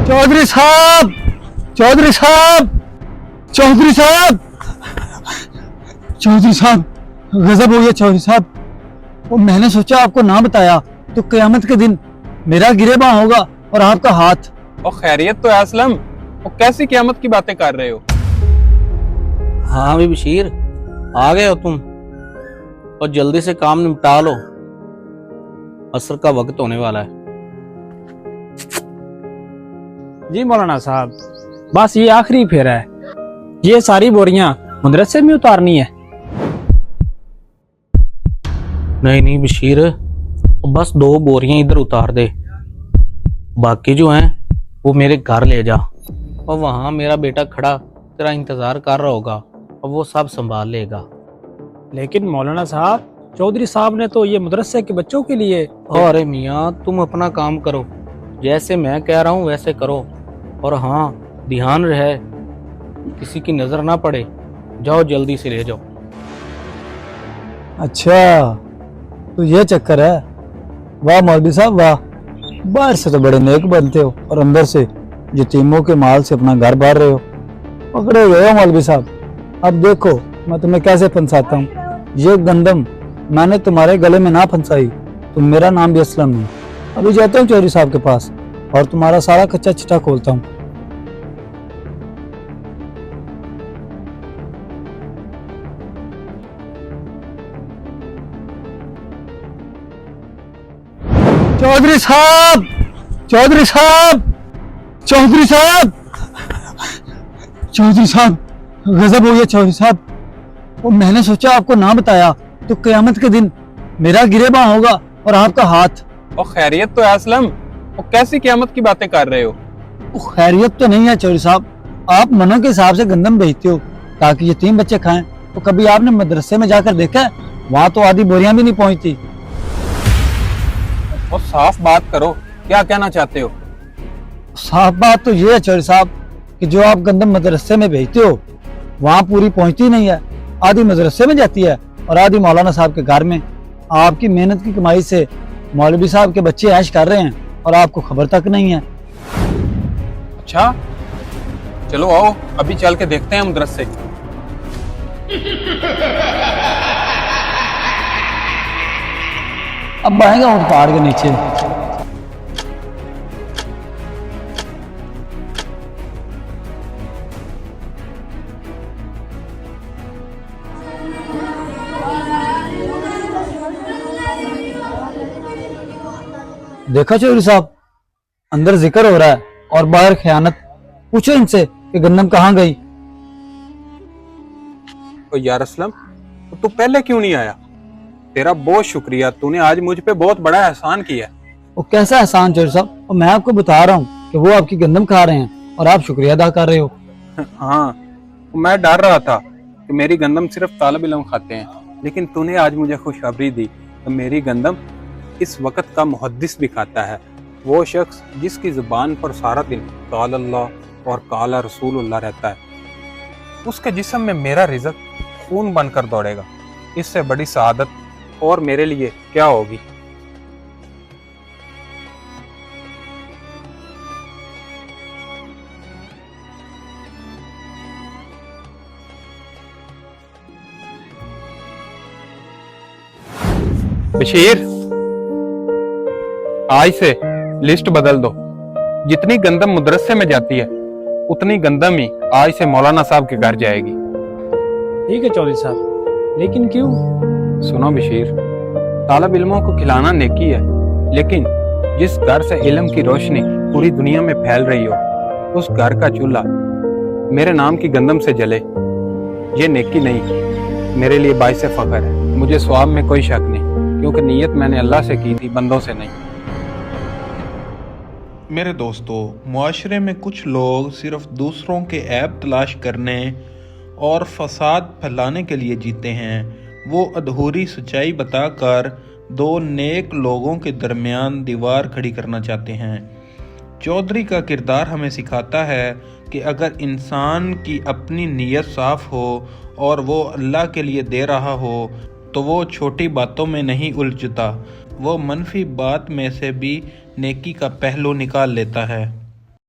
चौधरी साहब, चौधरी साहब, चौधरी साहब, चौधरी साहब, गजब हो गया चौधरी साहब। वो मैंने सोचा आपको ना बताया तो कयामत के दिन मेरा गिरेबान होगा और आपका हाथ। और खैरियत तो है असलम, और कैसी क़यामत की बातें कर रहे हो? हाँ भी बशीर, आ गए हो तुम, और जल्दी से काम निपटा लो, असर का वक्त होने वाला है। जी मौलाना साहब, बस ये आखिरी फेरा है। ये सारी बोरियां मदरसे में उतारनी है। नहीं बशीर, बस 2 बोरियां इधर उतार दे, बाकी जो हैं वो मेरे घर ले जा, और वहां मेरा बेटा खड़ा तेरा इंतजार कर रहा होगा और वो सब संभाल लेगा। लेकिन मौलाना साहब, चौधरी साहब ने तो ये मदरसे के बच्चों के लिए। अरे मियाँ, तुम अपना काम करो, जैसे मैं कह रहा हूँ वैसे करो, और हाँ ध्यान रहे किसी की नजर ना पड़े। जाओ जल्दी से ले जाओ। अच्छा तो ये चक्कर है। वाह मौलवी साहब वाह, बाहर से तो बड़े नेक बनते हो और अंदर से यतीमों के माल से अपना घर भर रहे हो। पकड़े गए हो मौलवी साहब। अब देखो मैं तुम्हें कैसे फंसाता हूँ। ये गंदम मैंने तुम्हारे गले में ना फंसाई तो मेरा नाम भी असलम नहीं। अभी जाता हूँ चौधरी साहब के पास और तुम्हारा सारा कच्चा चिट्ठा खोलता हूँ। चौधरी साहब, चौधरी साहब, चौधरी साहब, चौधरी साहब, गजब हो गया चौधरी साहब। वो मैंने सोचा आपको ना बताया तो कयामत के दिन मेरा गिरेबान होगा और आपका हाथ। और खैरियत तो है असलम, और कैसी क़यामत की बातें कर रहे हो? खैरियत तो नहीं है चौधरी साहब। आप मनों के हिसाब से गंदम बेचते हो ताकि यतीम बच्चे खाएं। तो कभी आपने मदरसे में जाकर देखा है? वहाँ तो आधी बोरियां भी नहीं पहुंचती। और साफ बात करो, क्या कहना चाहते हो? साफ बात तो ये है चौधरी साहब कि जो आप गंदम मदरसे में भेजते हो वहाँ पूरी पहुंचती नहीं है। आधी मदरसे में जाती है और आधी मौलाना साहब के घर में। आपकी मेहनत की कमाई से मौलवी साहब के बच्चे ऐश कर रहे हैं और आपको खबर तक नहीं है। अच्छा चलो आओ, अभी चल के देखते हैं मदरसे। अब आएगा उस पहाड़ के नीचे। देखा चौधरी साहब, अंदर जिक्र हो रहा है और बाहर खयानत। पूछो इनसे कि गंदम कहाँ गई। तो यार असलम, तो तू पहले क्यों नहीं आया? तेरा बहुत शुक्रिया, तूने आज मुझ पे बहुत बड़ा एहसान किया। वो कैसा एहसान चौधरी साहब? और मैं आपको बता रहा हूँ कि वो आपकी गंदम खा रहे हैं और आप शुक्रिया अदा कर रहे हो। हाँ, तो मैं डर रहा था कि मेरी गंदम सिर्फ तालिब इल्म खाते हैं, लेकिन तूने आज मुझे खुशखबरी दी तो मेरी गंदम इस वक्त का मुहद्दिस भी खाता है। वो शख्स जिसकी जुबान पर सारा दिन काल अल्लाह और काला रसूलुल्लाह रहता है, उसके जिस्म में मेरा रिज़्क खून बनकर दौड़ेगा। इससे बड़ी सआदत और मेरे लिए क्या होगी? बशीर, आज से लिस्ट बदल दो। जितनी गंदम मदरसे में जाती है उतनी गंदम ही आज से मौलाना साहब के घर जाएगी। ठीक है चौधरी साहब, लेकिन क्यों? सुनो बशीर, तालिब इल्मों को खिलाना नेकी है, लेकिन जिस घर से इल्म की रोशनी पूरी दुनिया में फैल रही हो, उस घर का चूल्हा मेरे नाम की गंदम से जले, ये नेकी नहीं, मेरे लिए बाइस फख्र है। मुझे सवाब में कोई शक नहीं, क्योंकि नीयत मैंने अल्लाह से की थी, बंदों से नहीं। मेरे दोस्तों, मुआशरे में कुछ लोग सिर्फ दूसरों के ऐब तलाश करने और फसाद फैलाने के लिए जीते हैं। वो अधूरी सच्चाई बताकर 2 नेक लोगों के दरमियान दीवार खड़ी करना चाहते हैं। चौधरी का किरदार हमें सिखाता है कि अगर इंसान की अपनी नीयत साफ हो और वो अल्लाह के लिए दे रहा हो तो वो छोटी बातों में नहीं उलझता, वो मनफी बात में से भी नेकी का पहलू निकाल लेता है।